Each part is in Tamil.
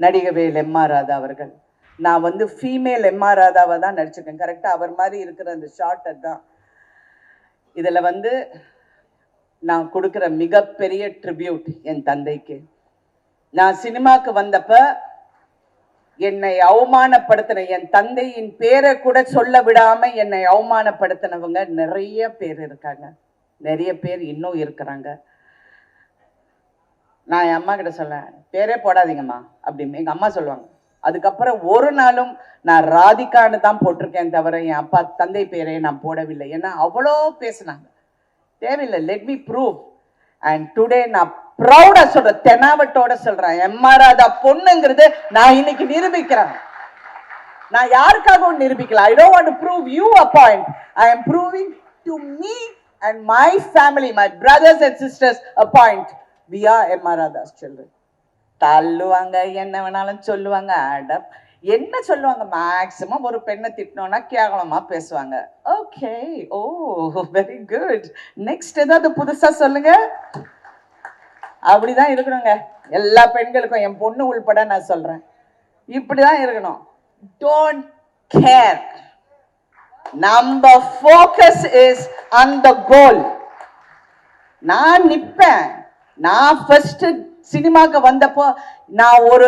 நடிகவேல் எம்.ஆர். ராதா அவர்கள். நான் வந்து ஃபீமேல் எம்.ஆர். ராதாவை தான் நடிச்சிருக்கேன். கரெக்டாக அவர் மாதிரி இருக்கிற அந்த ஷார்ட் தான். இதில் வந்து நான் கொடுக்குற மிகப்பெரிய ட்ரிபியூட் என் தந்தைக்கு. நான் சினிமாவுக்கு வந்தப்ப என்னை அவமானப்படுத்தின என் தந்தையின் பேரை கூட சொல்ல விடாம என்னை அவமானப்படுத்தினவங்க நிறைய பேர் இருக்காங்க. நிறைய பேர் இன்னும் இருக்கிறாங்க. நான் என் அம்மா கிட்ட சொல்லேன், பேரே போடாதீங்கம்மா அப்படின்னு எங்க அம்மா சொல்லுவாங்க. அதுக்கப்புறம் ஒரு நாளும் நான் ராதிகான்னு தான் போட்டிருக்கேன் தவிர என் அப்பா தந்தை பேரை நான் போடவில்லை. ஏன்னா அவ்வளோ பேசினாங்க. தேவையில்லை, let me prove. And today நான் ப்ரௌடா சொல்றேன், தெனாவட்டோட சொல்றேன், எம்.ஆர். ராதா பொண்ணுங்கிறது நான் இன்னைக்கு நிரூபிக்கிறேன். நான் யாருக்காகவும் நிரூபிக்கல. I don't want to prove you a point. I am proving to me and my family, my brothers and sisters a point. We are M.R. Radha's children. தள்ளுவாங்க, என்ன வேணாலும் சொல்லுவாங்க. என்ன சொல்லுவாங்க, மேக்சிமம் ஒரு பெண்ணை திட்டினோன்னா கேவலமா பேசுவாங்க. ஓகே, ஓ வெரி குட், நெக்ஸ்ட் ஏதாவது புதுசா சொல்லுங்க. அப்படிதான் இருக்கணுங்க எல்லா பெண்களுக்கும், என் பொண்ணு உள்பட நான் சொல்றேன். இப்படிதான் இருக்கணும். Don't care. Number focus is on the goal. நான் நிப்பேன். நான் ஃபர்ஸ்ட் சினிமாக்கு வந்தப்போ நான் ஒரு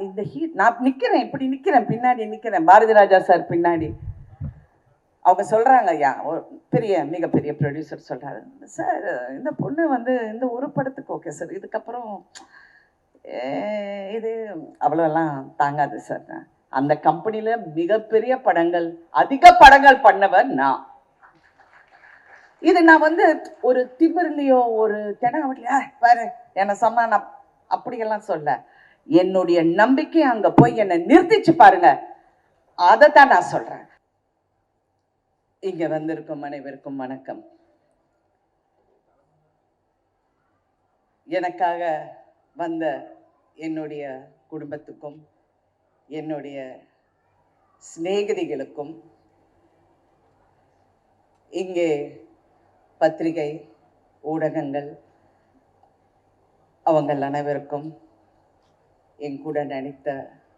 இந்த நான் நிக்கிறேன், இப்படி நிக்கிறேன், பின்னாடி நிக்கிறேன், பாரதி ராஜா சார் பின்னாடி. அவங்க சொல்றாங்க, ஐயா ஒரு பெரிய மிகப்பெரிய ப்ரொடியூசர் சொல்றாரு, சார் இந்த பொண்ணு வந்து இந்த ஒரு படத்துக்கு ஓகே சார், இதுக்கப்புறம் இது அவ்வளோலாம் தாங்காது சார். அந்த கம்பெனியில மிகப்பெரிய படங்கள், அதிக படங்கள் பண்ணவர் நான். இது நான் வந்து ஒரு திமிர்லையோ ஒரு தெனாவட்லையோ பாரு என்ன சொன்னா நான் அப்படியெல்லாம் சொல்ல. என்னுடைய நம்பிக்கை அங்க போய் என்னை நிறுத்திச்சு பாருங்க, அதை தான் நான் சொல்றேன். இங்க வந்திருக்கும் அனைவருக்கும் வணக்கம். எனக்காக வந்த என்னுடைய குடும்பத்துக்கும் என்னுடைய சிநேகிதிகளுக்கும், இங்கே பத்திரிகை ஊடகங்கள் அவங்கள் அனைவருக்கும், என் கூட நடித்த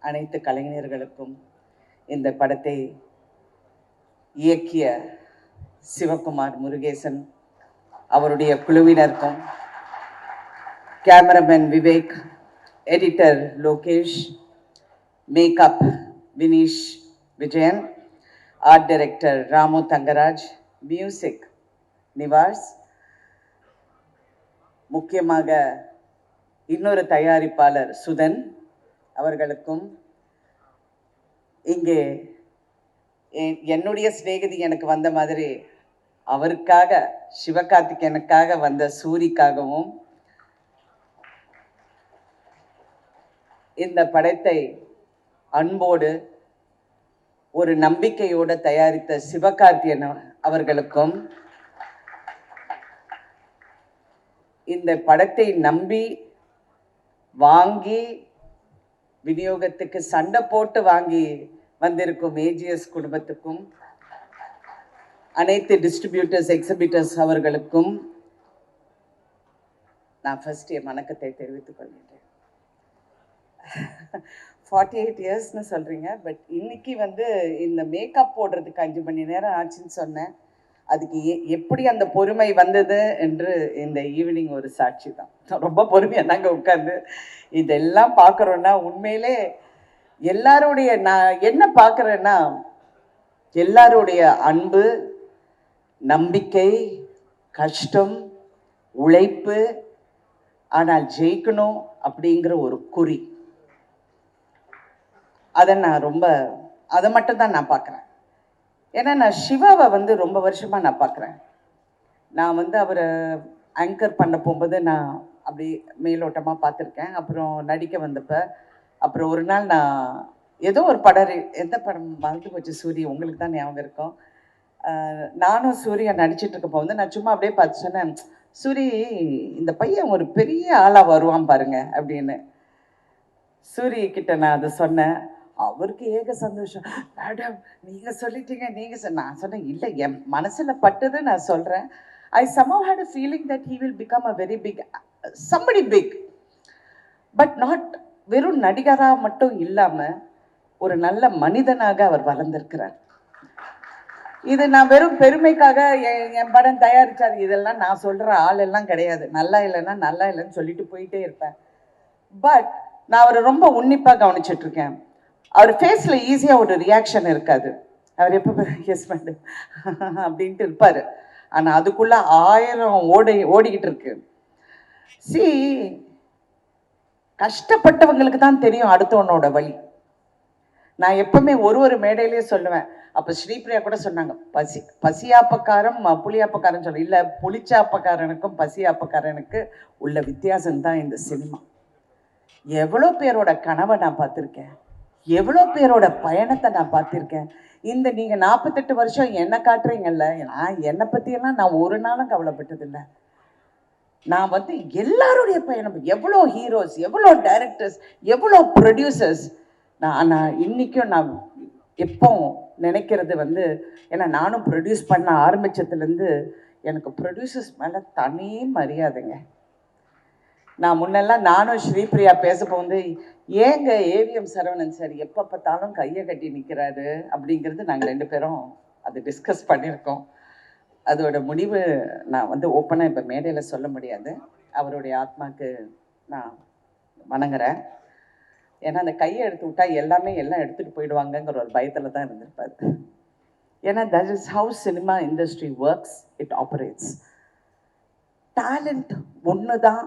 அனைத்து கலைஞர்களுக்கும், இந்த படத்தை இயக்கிய சிவகுமார் முருகேசன் அவருடைய குழுவினருக்கும், cameraman Vivek, editor Lokesh, makeup Vineesh Vijayan, art director Ramu Thangaraj, music Nivas, முக்கியமாக இன்னொரு தயாரிப்பாளர் சுதன் அவர்களுக்கும், இங்கே என்னுடைய சிநேகிதி எனக்கு வந்த மாதிரி அவருக்காக சிவகார்த்திகேயனுக்காக வந்த சூரிக்காகவும், இந்த படத்தை அன்போடு ஒரு நம்பிக்கையோடு தயாரித்த சிவகார்த்திகேயன் அவர்களுக்கும், இந்த படத்தை நம்பி வாங்கி விநியோகத்துக்கு சண்டை போட்டு வாங்கி வந்திருக்கும் ஏஜிஎஸ் குடும்பத்துக்கும், அனைத்து டிஸ்ட்ரிபியூட்டர்ஸ் எக்ஸிபிட்டர்ஸ் அவர்களுக்கும் நான் ஃபர்ஸ்ட் என் வணக்கத்தை தெரிவித்துக் கொள்கிறேன். 48 இயர்ஸ்னு சொல்கிறீங்க, பட் இன்னைக்கு வந்து இந்த மேக்கப் போடுறதுக்கு 5 மணி நேரம் ஆச்சுன்னு சொன்னேன். அதுக்கு எப்படி அந்த பொறுமை வந்தது என்று இந்த ஈவினிங் ஒரு சாட்சி தான். ரொம்ப பொறுமையாக நாங்கள் உட்காந்து இதெல்லாம் பார்க்குறோன்னா, உண்மையிலே எல்லாருடைய நான் என்ன பார்க்குறேன்னா, எல்லாருடைய அன்பு, நம்பிக்கை, கஷ்டம், உழைப்பு, ஆனால் ஜெயிக்கணும் அப்படிங்கிற ஒரு குறி. அதை மட்டும்தான் நான் பார்க்குறேன். ஏன்னா நான் சிவாவை வந்து ரொம்ப வருஷமாக நான் பார்க்குறேன். நான் வந்து அவரை ஆங்கர் பண்ண போகும்போது நான் அப்படி மேலோட்டமாக பார்த்துருக்கேன். அப்புறம் நடிக்க வந்தப்போ, அப்புறம் ஒரு நாள் நான் ஏதோ ஒரு படம், எந்த படம் மறந்து போச்சு, சூரிய, உங்களுக்கு தான் ஞாபகம் இருக்கும். நானும் சூர்யா நடிச்சிட்டு இருக்கப்போ வந்து நான் சும்மா அப்படியே பார்த்து சொன்னேன், சூரி இந்த பையன் ஒரு பெரிய ஆளாக வருவான் பாருங்க அப்படின்னு. சூரிய கிட்ட நான் அதை சொன்னேன். அவருக்கு ஏக சந்தோஷம். மேடம் நீங்க சொல்லிட்டீங்க, நான் சொன்னேன், இல்லை என் மனசுல பட்டது நான் சொல்றேன். I somehow had a feeling that he will become a very big, somebody big, but not வெறும் நடிகரா மட்டும் இல்லாம ஒரு நல்ல மனிதனாக அவர் வளர்ந்திருக்கிறார். இது நான் வெறும் பெருமைக்காக என் படம் தயாரிச்சார் இதெல்லாம் நான் சொல்ற ஆள் எல்லாம் கிடையாது. நல்லா இல்லைன்னா நல்லா இல்லைன்னு சொல்லிட்டு போயிட்டே இருப்பேன். பட் நான் அவரை ரொம்ப உன்னிப்பா கவனிச்சுட்டு இருக்கேன். அவர் ஃபேஸ்ல ஈஸியா ஒரு ரியாக்ஷன் இருக்காது. அவர் எப்ப எஸ் மேடம் அப்படின்ட்டு இருப்பாரு. ஆனா அதுக்குள்ள 1000 ஓடிக்கிட்டு இருக்கு. சி, கஷ்டப்பட்டவங்களுக்கு தான் தெரியும் அடுத்தவனோட வழி. நான் எப்பவுமே ஒரு மேடையிலேயே சொல்லுவேன். அப்ப ஸ்ரீபிரியா கூட சொன்னாங்க, பசியாப்பக்காரன் புளியாப்பக்காரன் சொல்ல இல்ல, புளிச்சாப்பக்காரனுக்கும் பசியாப்பக்காரனுக்கு உள்ள வித்தியாசம் தான் இந்த சினிமா. எவ்வளோ பேரோட கனவை நான் பார்த்துருக்கேன், எவ்வளோ பேரோட பயணத்தை நான் பார்த்துருக்கேன். இந்த நீங்க 48 வருஷம் என்ன காட்டுறீங்கல்ல, நான் என்னை பத்தியெல்லாம் நான் ஒரு நாளும் கவலைப்பட்டதில்லை. நான் வந்து எல்லாருடைய பயணம், எவ்வளோ ஹீரோஸ், எவ்வளோ டைரக்டர்ஸ், எவ்வளோ ப்ரொடியூசர்ஸ், நான் இன்னைக்கும் நான் எப்போ நினைக்கிறது வந்து, ஏன்னா நானும் ப்ரொடியூஸ் பண்ண ஆரம்பிச்சதுலேருந்து எனக்கு ப்ரொடியூசர்ஸ் மேலே தனி மரியாதைங்க. நான் முன்னெல்லாம் நானும் ஸ்ரீபிரியா பேசப்போ வந்து, ஏங்க ஏவிஎம் சரவணன் சார் எப்போ பார்த்தாலும் கையை கட்டி நிற்கிறாரு அப்படிங்கிறது நாங்கள் 2 பேரும் அது டிஸ்கஸ் பண்ணியிருக்கோம். அதோட முடிவு நான் வந்து ஓப்பனாக இப்போ மேடையில் சொல்ல முடியாது. அவருடைய ஆத்மாக்கு நான் வணங்குறேன். ஏன்னா அந்த கையை எடுத்து விட்டா எல்லாம் எடுத்துகிட்டு போயிடுவாங்கங்கிற ஒரு பயத்தில் தான் இருந்திருப்பாரு. ஏன்னா that is how cinema industry works, it operates. Talent ஒன்று தான்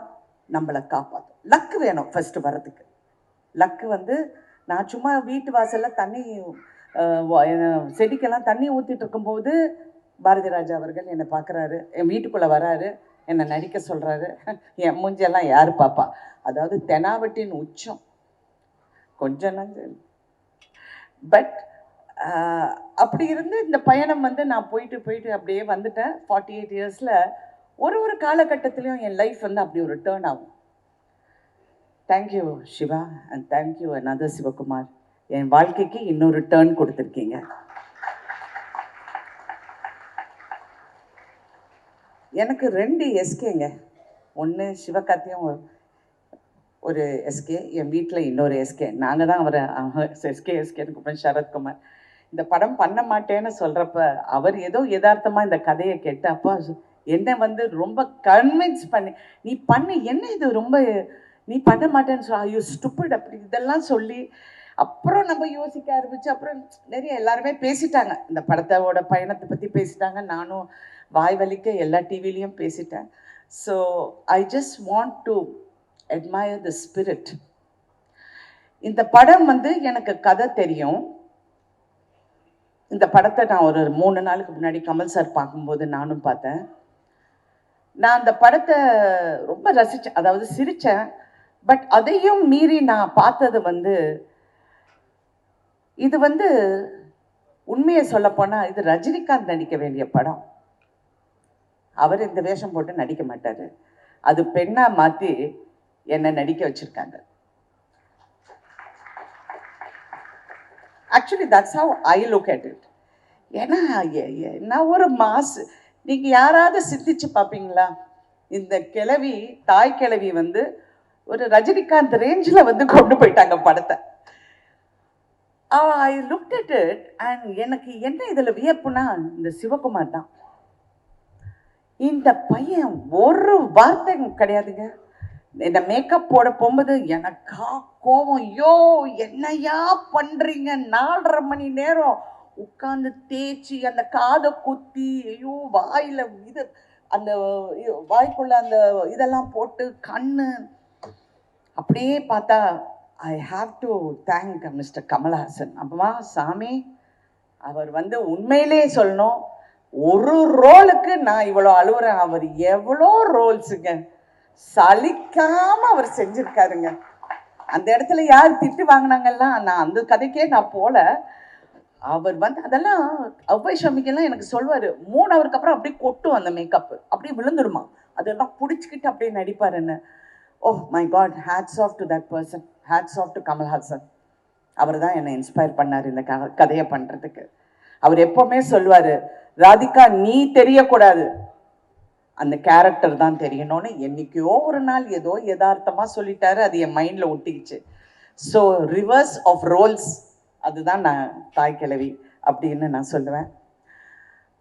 நம்மளை காப்பாற்றும். லக்கு வேணும் ஃபஸ்ட்டு வர்றதுக்கு. லக்கு வந்து நான் சும்மா வீட்டு வாசலில் தண்ணி செடிக்கெல்லாம் தண்ணி ஊற்றிட்டு இருக்கும்போது பாரதி ராஜா அவர்கள் என்னை பார்க்குறாரு, என் வீட்டுக்குள்ளே வராரு, என்னை நடிக்க சொல்கிறாரு. என் மூஞ்செல்லாம் யார் பாப்பா? அதாவது தெனாவட்டின் உச்சம் கொஞ்சம் நஞ்சு. பட் அப்படி இருந்து இந்த பயணம் வந்து நான் போயிட்டு அப்படியே வந்துட்டேன். 48 இயர்ஸில் ஒரு காலகட்டத்திலையும் என் லைஃப் வந்து அப்படி ஒரு டேர்ன் ஆகும். Thank you Siva and thank you another Sivakumar. என் வாழ்க்கைக்கு இன்னொரு டேர்ன் கொடுத்துருக்கீங்க. எனக்கு 2 எஸ்கேங்க. ஒன்று சிவகார்த்தியும் ஒரு எஸ்கே, என் வீட்டில் இன்னொரு எஸ்கே. நாங்கள் தான் அவரை எஸ்கேன்னு கூப்பிட்டேன், சரத்குமார். இந்த படம் பண்ண மாட்டேன்னு சொல்கிறப்ப அவர் ஏதோ யதார்த்தமாக இந்த கதையை கேட்டு அப்பா என்னை வந்து ரொம்ப கன்வின்ஸ் நீ பண்ணி என்ன இது ரொம்ப நீ பண்ண மாட்டேன்னு சொல்ல, ஐயோ ஸ்டூபிட் அப்படி இதெல்லாம் சொல்லி அப்புறம் நம்ம யோசிக்க ஆரம்பிச்சு அப்புறம் நிறைய எல்லாருமே பேசிட்டாங்க. இந்த படத்தோட பயணத்தை பற்றி பேசிட்டாங்க. நானும் வாய் வலிக்க எல்லா டிவிலையும் பேசிட்டேன். So I just want to admire the spirit. இந்த படம் வந்து எனக்கு கதை தெரியும். இந்த படத்தை நான் ஒரு 3 நாளுக்கு முன்னாடி கமல் சார் பார்க்கும்போது நானும் பார்த்தேன். நான் அந்த படத்தை ரொம்ப ரசித்தேன், அதாவது சிரித்தேன். பட் அதையும் மீறி நான் பார்த்தது வந்து, இது வந்து உண்மையை சொல்லப்போனால் இது ரஜினிகாந்த் நடிக்க வேண்டிய படம். அவர் இந்த வேஷம் போட்டு நடிக்க மாட்டார். அது பெண்ணாக மாற்றி என்னை நடிக்க வச்சிருக்காங்க. Actually that's how I look at it. ஏன்னா நான் ஒரு மாசு. நீங்கள் யாராவது சிந்திச்சு பார்ப்பீங்களா? இந்த கிழவி, தாய் கிழவி வந்து ஒரு ரஜினிகாந்த் ரேஞ்சில் வந்து கொண்டு போயிட்டாங்க படத்தை. I look at it and எனக்கு என்ன இதில் வியப்புனா இந்த சிவகுமார் தான். இந்த பையன் ஒரு வார்த்தை கிடையாதுங்க. இந்த மேக்கப் போட போகும்போது எனக்கா கோவம், ஐயோ என்னையா பண்றீங்க? 4.5 மணி நேரம் உட்காந்து தேய்ச்சி அந்த காதை குத்தி, ஐயோ வாயில இது அந்த வாய்க்குள்ள அந்த இதெல்லாம் போட்டு கண்ணு அப்படியே பார்த்தா I have to thank mister Kamal Haasan. அப்பமா சாமி, அவர் வந்து உண்மையிலே சொல்லணும், ஒரு ரோலுக்கு நான் இவ்வளோ அழுவுறேன். அவர் எவ்வளோ ரோல்ஸுங்க சலிக்காம அவர் செஞ்சிருக்காருங்க. அந்த இடத்துல யார் திட்டு வாங்கினாங்கல்லாம் நான் அந்த கதைக்கே நான் போல. அவர் வந்து அதெல்லாம் அவ்வை ஷமிக்கெல்லாம் எனக்கு சொல்வார், 3 ஹவருக்கு அப்புறம் அப்படியே கொட்டும் அந்த மேக்கப், அப்படியே விழுந்துடுமா, அதெல்லாம் பிடிச்சிக்கிட்டு அப்படியே நடிப்பாருன்னு. Oh my god, hats off to that person, hats off to Kamal Haasan. அவர் தான் என்னை இன்ஸ்பயர் பண்ணார் இந்த கதையை பண்ணுறதுக்கு. அவர் எப்போவுமே சொல்லுவார், ராதிகா நீ தெரியக்கூடாது, அந்த கேரக்டர் தான் தெரியணும்னு. என்னைக்கோ ஒரு நாள் ஏதோ யதார்த்தமாக சொல்லிட்டாரு, அது என் மைண்டில் ஒட்டிக்கிச்சு. ஸோ ரிவர்ஸ் ஆஃப் ரோல்ஸ், அதுதான் நான் தாய் கிழவி அப்படின்னு நான் சொல்லுவேன்.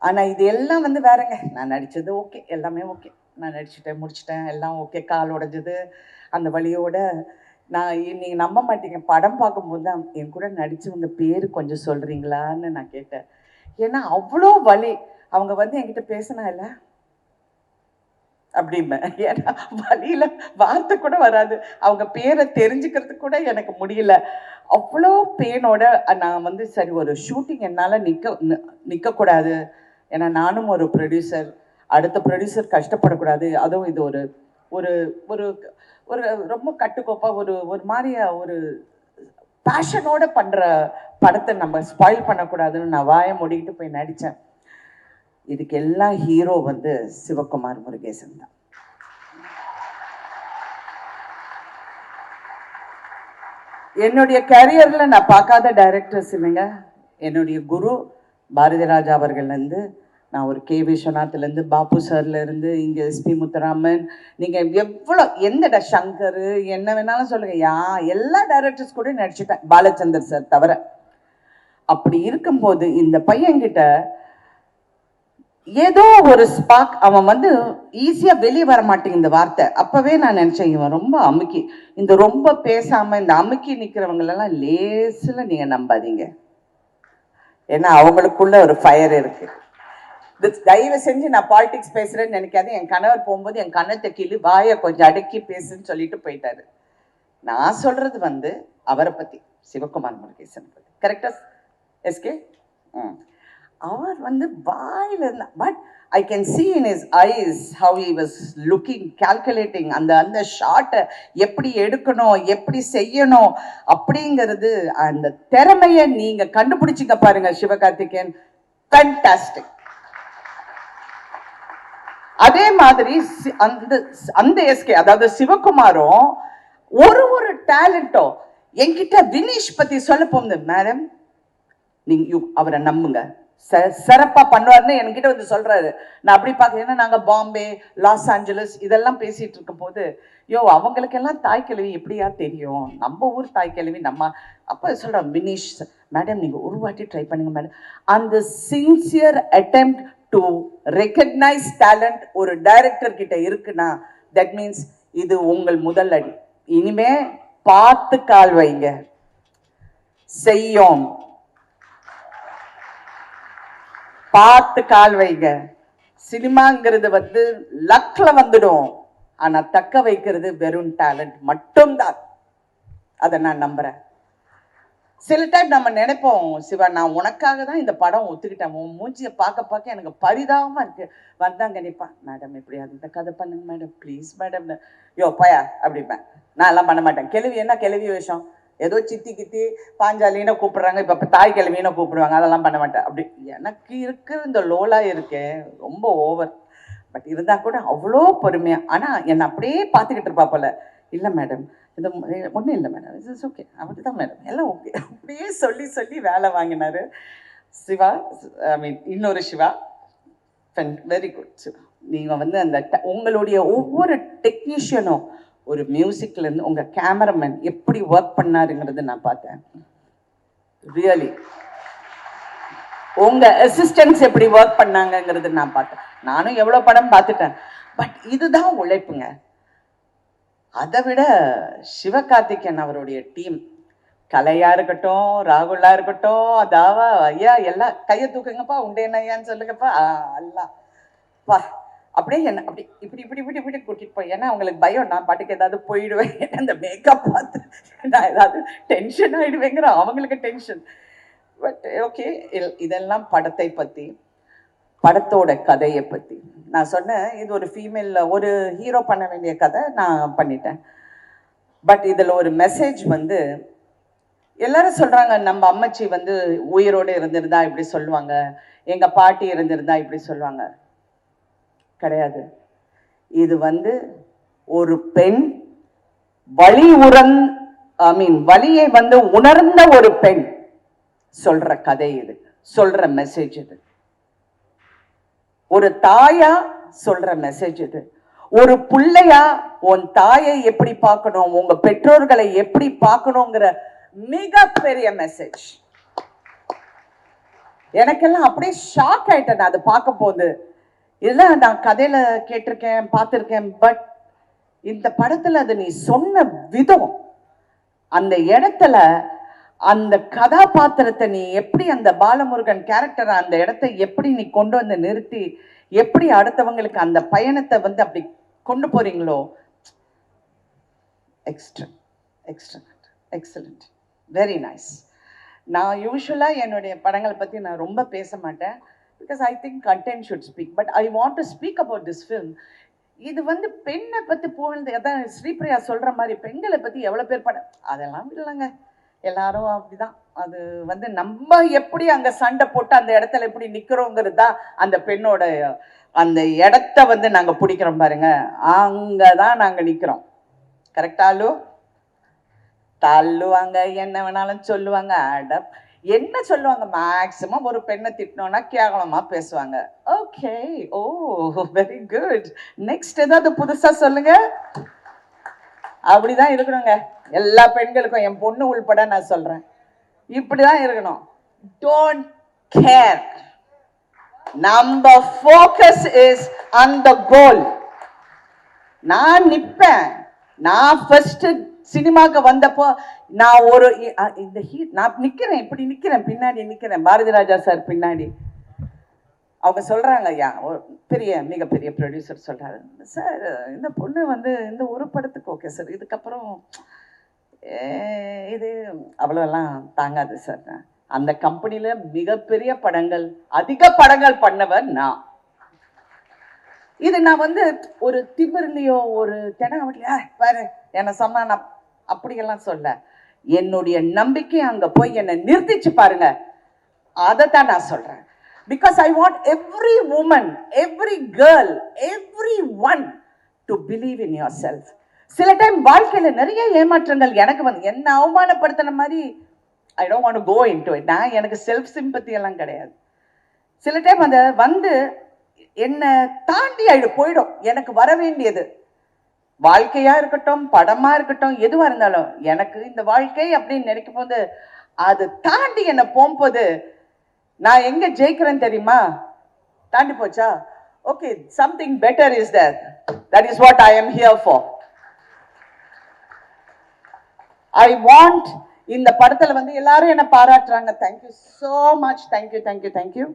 ஆனால் இது எல்லாம் வந்து வேறங்க. நான் நடித்தது ஓகே, எல்லாமே ஓகே, நான் நடிச்சுட்டேன், முடிச்சிட்டேன், எல்லாம் ஓகே. கால் உடைஞ்சது, அந்த வழியோட நான் நீங்கள் நம்ப மாட்டீங்க, படம் பார்க்கும்போது தான் என் கூட நடித்தவங்க பேர் கொஞ்சம் சொல்கிறீங்களான்னு நான் கேட்டேன். ஏன்னா அவ்வளோ வலி. அவங்க வந்து என்கிட்ட பேசினா இல்லை அப்படிம்பேன். ஏன்னா வழியில் வார்த்தை கூட வராது, அவங்க பேரை தெரிஞ்சுக்கிறதுக்கு கூட எனக்கு முடியல. அவ்வளோ பெயினோட நான் வந்து சரி ஒரு ஷூட்டிங் என்னால் நிற்கக்கூடாது. ஏன்னா நானும் ஒரு ப்ரொடியூசர், அடுத்த ப்ரொடியூசர் கஷ்டப்படக்கூடாது. அதுவும் இது ஒரு ஒரு ஒரு ஒரு ரொம்ப கட்டுக்கோப்பாக ஒரு மாதிரியா ஒரு பேஷனோட பண்ணுற படத்தை நம்ம ஸ்பாயில் பண்ணக்கூடாதுன்னு நான் வாயை மூடிக்கிட்டு போய் நடித்தேன். இதுக்கு எல்லாம் ஹீரோ வந்து சிவகுமார் முருகேசன் தான். என்னுடைய கேரியரில் நான் பார்க்காத டைரக்டர்ஸ் இல்லைங்க. என்னுடைய குரு பாரதி ராஜா அவர்கள்லேருந்து, நான் ஒரு கே விஸ்வநாத்லேருந்து, பாபு சார்லேருந்து, இங்கே எஸ்பி முத்துராமன், நீங்கள் எவ்வளோ எந்த சங்கர் என்ன வேணாலும் சொல்லுங்கள், எல்லா டைரக்டர்ஸ் கூட நடிச்சுட்டேன், பாலச்சந்தர் சார் தவிர. அப்படி இருக்கும்போது இந்த பையன்கிட்ட ஏதோ ஒரு ஸ்பார்க், அவன் வந்து ஈஸியாக வெளியே வர மாட்டேங்க இந்த வார்த்தை. அப்போவே நான் நினச்சேன் இவன் ரொம்ப அமுக்கி, இந்த ரொம்ப பேசாமல் இந்த அமுக்கி நிற்கிறவங்களெல்லாம் லேசில் நீங்கள் நம்பாதீங்க. ஏன்னா அவங்களுக்குள்ள ஒரு ஃபயர் இருக்கு. தயவு செஞ்சு நான் பாலிடிக்ஸ் பேசுறேன்னு நினைக்காது. என் கணவர் போகும்போது என் கண்ணத்தை கிளி வாயை கொஞ்சம் அடக்கி பேசுன்னு சொல்லிட்டு போயிட்டாரு. நான் சொல்றது வந்து அவரை பத்தி, சிவகுமார் முருகேசன் பத்தி. கரெக்டா எஸ்கே? அவர் வந்து வாயில இருந்தா, but I can see in his eyes how he was looking, calculating. அந்த ஷாட்டை எப்படி எடுக்கணும், எப்படி செய்யணும் அப்படிங்கிறது, அந்த திறமையை நீங்க கண்டுபிடிச்சிங்க பாருங்க சிவகார்த்திகேயன். ஃபேண்டாஸ்டிக். அதே மாதிரி அந்த எஸ்கே, அதாவது சிவகுமாரும் ஒரு டேலண்டோ என்கிட்ட வினீஷ் பத்தி சொல்ல போகுது. மேடம் நீங்க அவரை நம்புங்க, சிறப்பா பண்ணுவார்னு என்கிட்ட வந்து சொல்றாரு. நான் அப்படி பார்க்க, ஏன்னா நாங்க பாம்பே, லாஸ் ஏஞ்சலஸ் இதெல்லாம் பேசிட்டு இருக்கும் போது, அவங்களுக்கெல்லாம் தாய் கிழவி எப்படியா தெரியும், நம்ம ஊர் தாய் கிழவி நம்ம. அப்ப சொல்றேன், வினீஷ் மேடம் நீங்க ஒரு வாட்டி ட்ரை பண்ணுங்க மேடம். அந்த sincere attempt to recognise talent ஒரு டைரக்டர் கிட்ட இருக்குன்னா, தட் மீன்ஸ் இது உங்கள் முதல் அடி. இனிமே பார்த்து கால் வைங்க, செய்யும் பார்த்து கால் வைங்க. சினிமாங்கிறது வந்து லக்ல வந்துடும், ஆனா தக்க வைக்கிறது வெறும் டேலண்ட் மட்டும்தான். அதை நான் நம்புறேன். சில டைம் நம்ம நினைப்போம், சிவா நான் உனக்காக தான் இந்த படம் ஒத்துக்கிட்டேன், உன் மூஞ்சியை பார்க்க எனக்கு பரிதாபமா இருக்கு. வந்தாங்க நினைப்பான், மேடம் எப்படியாவது இந்த கதை பண்ணுங்க மேடம், ப்ளீஸ் மேடம். பயா அப்படிப்பேன். நான் எல்லாம் பண்ண மாட்டேன். கிழவி என்ன கிழவி விஷயம், ஏதோ சித்தி கித்தி பாஞ்சாலின்னு கூப்பிடுறாங்க, இப்போ தாய் கிழவின்னு கூப்பிடுவாங்க, அதெல்லாம் பண்ண மாட்டேன். அப்படி எனக்கு இருக்கிற இந்த லோலா இருக்கேன் ரொம்ப ஓவர். பட் இருந்தால் கூட அவ்வளோ பொறுமையாக. ஆனால் என்னை அப்படியே பார்த்துக்கிட்டு இருப்பா போல. இல்லை மேடம் இது ஒன்றும் இல்லை மேடம், இட்ஸ் ஓகே, அப்படி தான் மேடம், எல்லாம் ஓகே, அப்படியே சொல்லி வேலை வாங்கினார் சிவா. ஐ மீன் இன்னொரு சிவா, வெரி குட் சிவா. நீங்கள் வந்து அந்த உங்களுடைய ஒவ்வொரு டெக்னீஷியனும், ஒரு மியூசிக்லேருந்து உங்கள் கேமராமேன் எப்படி ஒர்க் பண்ணாருங்கிறது நான் பார்த்தேன். ரியலி உங்கள் அசிஸ்டன்ட்ஸ் எப்படி ஒர்க் பண்ணாங்கங்கிறது நான் பார்த்தேன். நானும் எவ்வளோ படம் பார்த்துட்டேன். பட் இதுதான் உழைப்புங்க. அதை விட சிவகார்த்திகேயன் அவருடைய டீம், கலையா இருக்கட்டும், ராகுலா இருக்கட்டும், அதாவா ஐயா, எல்லாம் கையை தூக்குங்கப்பா, உண்டேன்னு ஐயான்னு சொல்லுங்கப்பா, எல்லாம் பா அப்படியே என்ன அப்படி இப்படி கூட்டிட்டு போய். ஏன்னா அவங்களுக்கு பயம், நான் பாட்டுக்கு ஏதாவது போயிடுவேன், அந்த மேக்கப் பார்த்து நான் ஏதாவது டென்ஷன் ஆயிடுவேங்கிற அவங்களுக்கு டென்ஷன். பட் ஓகே, இதெல்லாம் படத்தை பற்றி, படத்தோட கதையை பற்றி நான் சொன்னேன். இது ஒரு ஃபீமேல், ஒரு ஹீரோ பண்ண வேண்டிய கதை நான் பண்ணிட்டேன். பட் இதில் ஒரு மெசேஜ் வந்து, எல்லாரும் சொல்கிறாங்க நம்ம அம்மச்சி வந்து உயிரோடு இருந்திருந்தா இப்படி சொல்லுவாங்க, எங்கள் பாட்டி இருந்திருந்தா இப்படி சொல்லுவாங்க. கிடையாது. இது வந்து ஒரு பெண் வலியை வந்து உணர்ந்த ஒரு பெண் சொல்ற கதை இது, சொல்ற மெசேஜ் இது. ஒரு தாயா சொல்ற மெசேஜ் இது. ஒரு பிள்ளையா உன் தாயை எப்படி பார்க்கணும், உங்க பெற்றோர்களை எப்படி பார்க்கணுங்கிற மிகப்பெரிய மெசேஜ். எனக்கெல்லாம் அப்படியே ஷாக் ஆயிட்டேன் அதை பார்க்க போது. இதெல்லாம் நான் கதையில கேட்டிருக்கேன், பார்த்திருக்கேன். பட் இந்த படத்துல அது நீ சொன்ன விதம், அந்த இடத்துல அந்த கதாபாத்திரத்தை நீ எப்படி, அந்த பாலமுருகன் கேரக்டரை அந்த இடத்தை எப்படி நீ கொண்டு வந்து நிறுத்தி, எப்படி அடுத்தவங்களுக்கு அந்த பயணத்தை வந்து அப்படி கொண்டு போறீங்களோ, எக்ஸலண்ட், வெரி நைஸ். நான் யூஸ்வலாக என்னுடைய படங்களை பற்றி நான் ரொம்ப பேச மாட்டேன், because I think content should speak. But I want to speak about this film. இது வந்து பெண்ணை பற்றி புகழ்ந்து, அதான் ஸ்ரீபிரியா சொல்கிற மாதிரி பெண்களை பற்றி எவ்வளோ பேர் படம், அதெல்லாம் இல்லைங்க, எல்லாரும் அப்படிதான். அது வந்து நம்ம எப்படி அங்கே சண்டை போட்டு அந்த இடத்துல எப்படி நிற்கிறோங்கிறது தான் அந்த பெண்ணோட அந்த இடத்த வந்து நாங்கள் பிடிக்கிறோம் பாருங்க, அங்கே தான் நாங்கள் நிற்கிறோம். கரெக்டாலு தள்ளுவாங்க, என்ன வேணாலும் சொல்லுவாங்க, என்ன சொல்லுவாங்க, மேக்சிமம் ஒரு பெண்ணை திட்டினோன்னா கேவலமா பேசுவாங்க. ஓகே, ஓ வெரி குட், நெக்ஸ்ட் ஏதாவது புதுசா சொல்லுங்க. அப்படிதான் இருக்கணுங்க எல்லா பெண்களுக்கும், என் பொண்ணு உள்பட நான் சொல்றேன், இப்படிதான் இருக்கணும். டோன்ட் கேர், நம்ம ஃபோக்கஸ் இஸ் ஆன் தி கோல். நான் நிப்பேன், நான் ஃபர்ஸ்ட் சினிமாக்கு வந்தப்போ நான் ஒரு இந்த நான் நிக்கிறேன், இப்படி நிக்கிறேன், பின்னாடி நிக்கிறேன், பாரதி ராஜா சார் பின்னாடி. அவங்க சொல்றாங்க, ஐயா ஒரு பெரிய மிகப்பெரிய ப்ரொடியூசர் சொல்றாரு, சார் இந்த பொண்ணு வந்து இந்த ஒரு படத்துக்கு ஓகே சார், இதுக்கப்புறம் இது அவ்வளோலாம் தாங்காது சார். அந்த கம்பெனியில மிகப்பெரிய படங்கள், அதிக படங்கள் பண்ணவர் நான். இது நான் வந்து ஒரு திமிர்லையோ ஒரு தெனாவட்டிலையோ பாரு என்ன சொன்னா நான் அப்படியெல்லாம் சொல்ல, என்னுடைய நம்பிக்கை அங்க போய் என்னை நிறுத்திச்சு பாருங்க, அதைத்தான் நான் சொல்றேன். Because I want every woman, every girl, every one to believe in your self. சில டைம் வாழ்க்கையில நிறைய ஏமாற்றங்கள் எனக்கு வந்து என்ன அவமானப்படுத்தின மாதிரி, I don't want to go into it. நான் எனக்கு செல்ஃப் சிம்பத்தி எல்லாம் கிடையாது. சில டைம் அதை வந்து என்னை தாண்டி போயிடும். எனக்கு வர வேண்டியது வாழ்க்கையா இருக்கட்டும், படமா இருக்கட்டும், எதுவா இருந்தாலும் எனக்கு இந்த வாழ்க்கை அப்படின்னு நினைக்கும் போது அது தாண்டி என்ன போகும்போது நான் எங்க ஜெயிக்கிறேன் தெரியுமா? தாண்டி போச்சா, okay, something better is there. That is what I am here for. I want, இந்த படத்துல வந்து எல்லாரும் என்ன பாராட்டுறாங்க, thank you so much, thank you thank you thank you.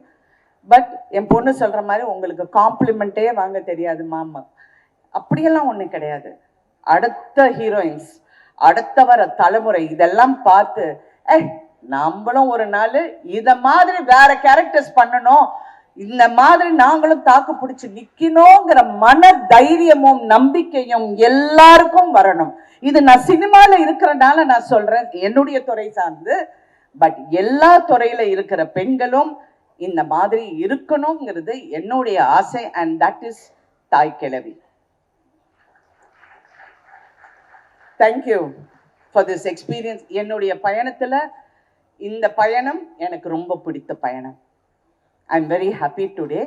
But என் பொண்ணு சொல்ற மாதிரி உங்களுக்கு காம்ப்ளிமெண்ட்டே வாங்க தெரியாது மாமா, அப்படியெல்லாம் ஒண்ணு கிடையாது. அடுத்த ஹீரோயின்ஸ், அடுத்த வர தலைமுறை இதெல்லாம் பார்த்து நம்மளும் ஒரு நாள் இத மாதிரி வேற கேரக்டர்ஸ் பண்ணணும், இந்த மாதிரி நாங்களும் தாக்கு பிடிச்சு நிக்கணுங்கிற மன தைரியமும் நம்பிக்கையும் எல்லாருக்கும் வரணும். இது நான் சினிமால இருக்கிறனால நான் சொல்றேன், என்னுடைய துறை சார்ந்து. பட் எல்லா துறையில இருக்கிற பெண்களும் இந்த மாதிரி இருக்கணுங்கிறது என்னுடைய ஆசை. அண்ட் தட் இஸ் தாய் கிழவி. Thank you for this experience. என்னுடைய பயணத்துல இந்த பயணம் எனக்கு ரொம்ப பிடித்த பயணம். I am very happy today.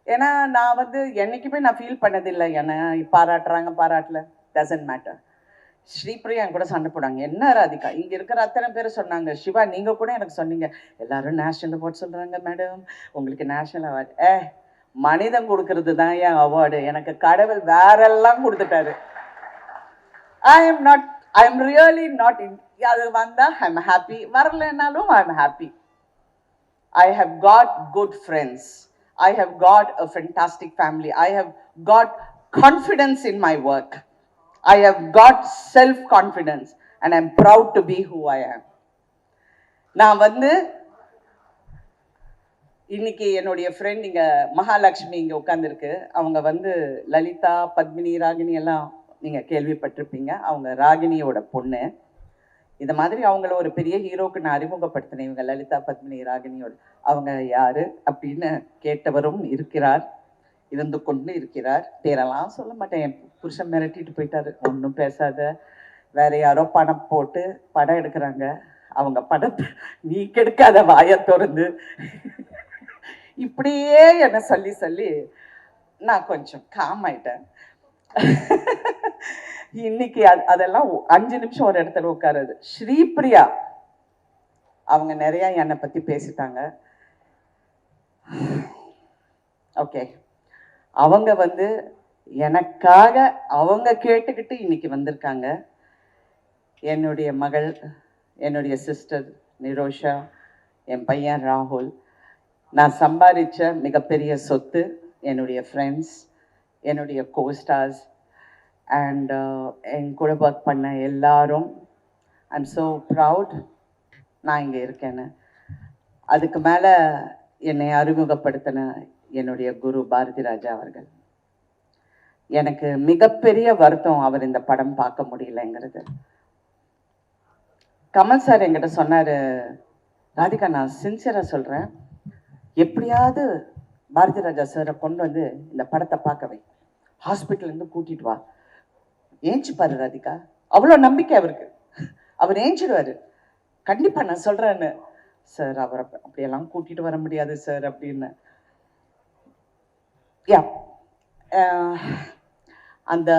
ஏன்னா நான் வந்து என்னைக்குமே நான் ஃபீல் பண்ணதில்லை, என்ன பாராட்டுறாங்க பாராட்டல, டசன்ட் மேட்டர். ஸ்ரீபிரியா கூட சண்டை போடாங்க, என்ன ராதிகா இங்க இருக்கிற அத்தனை பேர் சொன்னாங்க, சிவா நீங்க கூட எனக்கு சொன்னீங்க, எல்லாரும் நேஷனல் அவார்ட் சொல்றாங்க மேடம், உங்களுக்கு நேஷனல் அவார்டு. மனிதன் கொடுக்கறது தான் என் அவார்டு, எனக்கு கடவுள் வேறெல்லாம் கொடுத்துட்டாரு. I am really not in. அது வந்தா I'm happy, வரலனாலும் I'm happy. I have got good friends. I have got a fantastic family. I have got confidence in my work. I have got self-confidence and I'm proud to be who I am. நான் வந்து இன்னைக்கு என்னுடைய ஃப்ரெண்ட் இங்க மகாலட்சுமி இங்க உட்கார்ந்துருக்கு, அவங்க வந்து லலிதா, பத்மினி, ராகினி எல்லாம் நீங்க கேள்விப்பட்டிருப்பீங்க. அவங்க ராகினியோட பொண்ணு. இந்த மாதிரி அவங்கள ஒரு பெரிய ஹீரோக்கு நான் அறிமுகப்படுத்தினேன். இவங்க லலிதா, பத்மினி, ராகினியோட அவங்க யாரு அப்படின்னு கேட்டவரும் இருக்கிறார், இருந்து கொண்டு இருக்கிறார். பேரெல்லாம் சொல்ல மாட்டேன், என் புருஷன் மிரட்டிட்டு போயிட்டாரு, ஒன்றும் பேசாத, வேற யாரோ பணம் போட்டு படம் எடுக்கிறாங்க, அவங்க படத்தை நீ கெடுக்காத வாயை திறந்து, இப்படியே என்ன சொல்லி சொல்லி நான் கொஞ்சம் காம் ஆயிட்டேன். இன்னைக்கு அதெல்லாம் 5 நிமிஷம் ஒரு இடத்துல உட்காருது. ஸ்ரீபிரியா அவங்க நிறைய என்னை பத்தி பேசிட்டாங்க. ஓகே, அவங்க வந்து எனக்காக அவங்க கேட்டுக்கிட்டு இன்னைக்கு வந்திருக்காங்க. என்னுடைய மகள், என்னுடைய சிஸ்டர் நிரோஷா, என் பையன் ராகுல், நான் சம்பாதிச்ச மிகப்பெரிய சொத்து, என்னுடைய ஃப்ரெண்ட்ஸ், என்னுடைய கோஸ்டார்ஸ் அண்ட் என் கூட ஒர்க் பண்ண எல்லாரும். ஐம் ஸோ ப்ரவுட் நான் இங்கே இருக்கேன்னு. அதுக்கு மேலே என்னை அறிமுகப்படுத்தின என்னுடைய குரு பாரதி ராஜா அவர்கள். எனக்கு மிகப்பெரிய வருத்தம் அவர் இந்த படம் பார்க்க முடியலைங்கிறது. கமல் சார் என்கிட்ட சொன்னார், ராதிகா நான் சின்சியராக சொல்கிறேன், எப்படியாவது பாரதி ராஜா சாரை கொண்டு வந்து இந்த படத்தை பார்க்க வை, ஹாஸ்பிட்டல்லேருந்து கூட்டிகிட்டு வா, ஏஞ்சிப்பாரு ராதிகா. அவ்வளோ நம்பிக்கை அவருக்கு, அவர் ஏஞ்சிடுவார் கண்டிப்பாக, நான் சொல்கிறேன்னு. சார் அவரை அப்படியெல்லாம் கூட்டிகிட்டு வர முடியாது சார் அப்படின்னு. யா, அந்த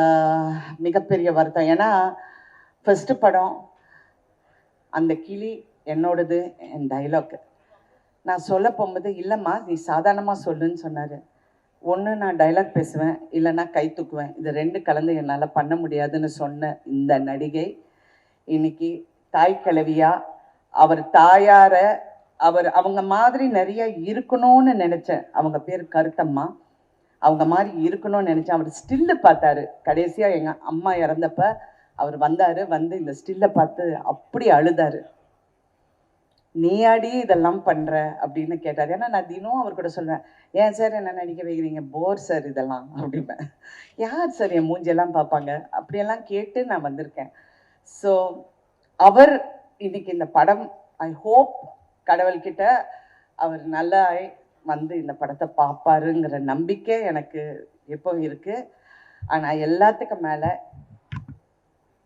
மிகப்பெரிய வருத்தம். ஏன்னா ஃபஸ்ட்டு படம், அந்த கிளி என்னோடது, என் டைலாக் நான் சொல்ல போகும்போது, இல்லைம்மா நீ சாதாரணமாக சொல்லுன்னு சொன்னார். ஒன்று நான் டைலாக் பேசுவேன், இல்லைன்னா கை தூக்குவேன், இது 2 கலந்து என்னால் பண்ண முடியாதுன்னு சொன்ன இந்த நடிகை இன்னைக்கு தாய் கிழவியா, அவர் தாயார அவங்க மாதிரி நிறைய இருக்கணும்னு நினச்சேன். அவங்க பேர் கருத்தம்மா. அவங்க மாதிரி இருக்கணும்னு நினச்சேன். அவர் ஸ்டில்லு பார்த்தாரு. கடைசியாக எங்கள் அம்மா இறந்தப்ப அவர் வந்தார், வந்து இந்த ஸ்டில்லை பார்த்து அப்படி அழுதார். நீயாடி இதெல்லாம் பண்ணுற அப்படின்னு கேட்டார். ஏன்னா நான் தினம் அவர் கூட சொல்வேன், ஏன் சார் என்ன நடிக்க வைக்கிறீங்க, போர் சார் இதெல்லாம் அப்படிப்பேன். யார் சார் என் மூஞ்செல்லாம் பார்ப்பாங்க, அப்படியெல்லாம் கேட்டு நான் வந்திருக்கேன். ஸோ அவர் இன்னைக்கு இந்த படம், ஐ ஹோப் கடவுள்கிட்ட அவர் நல்லா வந்து இந்த படத்தை பார்ப்பாருங்கிற நம்பிக்கை எனக்கு எப்போ இருக்குது. ஆனால் எல்லாத்துக்கும் மேலே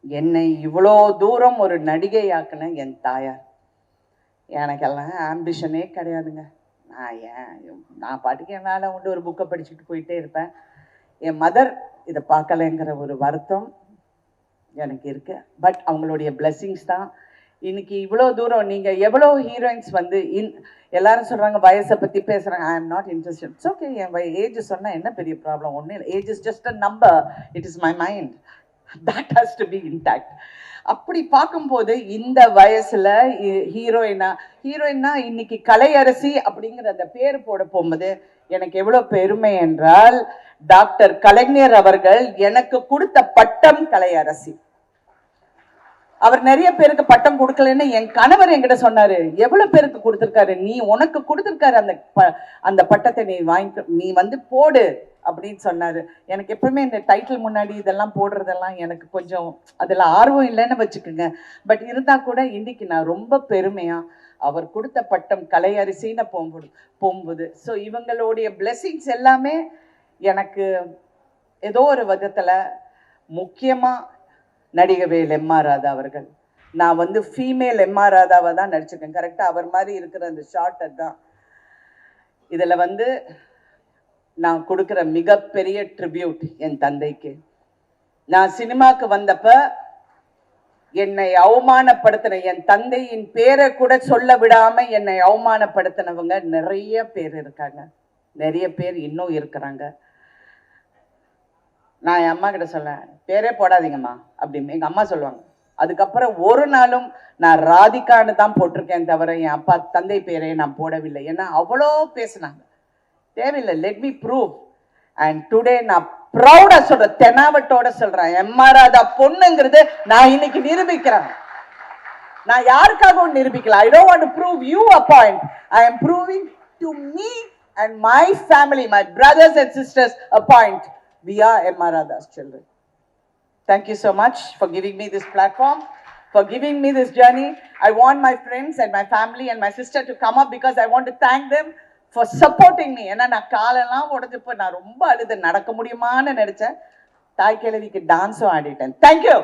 என்னை இவ்வளோ தூரம் ஒரு நடிகையாக்குன என் தாயார். எனக்கெல்லாம் ஆம்பிஷனே கிடையாதுங்க. நான் பாட்டுக்கு என் வேலை உண்டு, ஒரு புக்கை படிச்சுட்டு போயிட்டே இருப்பேன். என் மதர் இதை பார்க்கலைங்கிற ஒரு வருத்தம் எனக்கு இருக்குது. பட் அவங்களுடைய பிளெஸ்ஸிங்ஸ் தான் இன்னைக்கு இவ்வளோ தூரம். நீங்கள் எவ்வளோ ஹீரோயின்ஸ் வந்து எல்லாரும் சொல்கிறாங்க வயசை பற்றி பேசுகிறாங்க. I am not interested. It's okay, என் ஏஜ் சொன்னால் என்ன பெரிய ப்ராப்ளம்? ஒன்றும் இல்லை. Age is just a number. It is my mind. That has to be intact. அப்படி பார்க்கும்போது இந்த வயசில் ஹீரோயினா இன்னைக்கு கலையரசி அப்படிங்கிற அந்த பேர் போட போகும்போது எனக்கு எவ்வளோ பெருமை என்றால், டாக்டர் கலைஞர் அவர்கள் எனக்கு கொடுத்த பட்டம் கலையரசி. அவர் நிறைய பேருக்கு பட்டம் கொடுக்கலன்னு என் கணவர் என்கிட்ட சொன்னாரு. எவ்வளவு பேருக்கு கொடுத்துருக்காரு, நீ உனக்கு கொடுத்துருக்காரு அந்த பட்டத்தை, நீ வந்து போடு அப்படின்னு சொன்னாரு. எனக்கு எப்பவுமே இந்த டைட்டில் முன்னாடி இதெல்லாம் போடுறதெல்லாம் எனக்கு கொஞ்சம் அதில் ஆர்வம் இல்லைன்னு வச்சுக்கோங்க. பட் இருந்தா கூட இன்னைக்கு நான் ரொம்ப பெருமையா அவர் கொடுத்த பட்டம் கலையரசின்னு போகும்போது ஸோ இவங்களுடைய பிளெஸிங்ஸ் எல்லாமே எனக்கு ஏதோ ஒரு விதத்துல, முக்கியமா நடிகவேல் எம்.ஆர். ராதா அவர்கள். நான் வந்து ஃபீமேல் எம்.ஆர். ராதாவை தான் நடிச்சிருக்கேன். கரெக்டாக அவர் மாதிரி இருக்கிற அந்த ஷார்ட் தான். இதில் வந்து நான் கொடுக்குற மிகப்பெரிய ட்ரிபியூட் என் தந்தைக்கு. நான் சினிமாவுக்கு வந்தப்ப என்னை அவமானப்படுத்தின, என் தந்தையின் பேரை கூட சொல்ல விடாம என்னை அவமானப்படுத்தினவங்க நிறைய பேர் இருக்காங்க. நிறைய பேர் இன்னும் இருக்கிறாங்க. நான் என் அம்மா கிட்ட சொல்லேன், பேரே போடாதீங்கம்மா அப்படின்னு. எங்கள் அம்மா சொல்லுவாங்க. அதுக்கப்புறம் ஒரு நாளும் நான் ராதிகான்னு தான் போட்டிருக்கேன் தவிர என் அப்பா தந்தை பேரே நான் போடவில்லை. ஏன்னா அவ்வளோ பேசுனாங்க. தேவையில்லை, let me prove. And today நான் ப்ரௌடா சொல்றேன், தெனாவட்டோட சொல்றேன், எம்.ஆர். ராதா பொண்ணுங்கிறது நான் இன்னைக்கு நிரூபிக்கிறேன். நான் யாருக்காகவும் நிரூபிக்கல. I don't want to prove you a point. I am proving to me and my family, my brothers and sisters a point. We are M.R. Radha's children. Thank you so much for giving me this platform, for giving me this journey. I want my friends and my family and my sister to come up because I want to thank them for supporting me. ஏன்னா நான் காலெல்லாம் உடஞ்சப்போ நான் ரொம்ப அழுது, நடக்க முடியுமான்னு நினைச்சேன். தாய் கிழவிக்கு டான்ஸும் ஆடிட்டேன். தேங்க்யூ.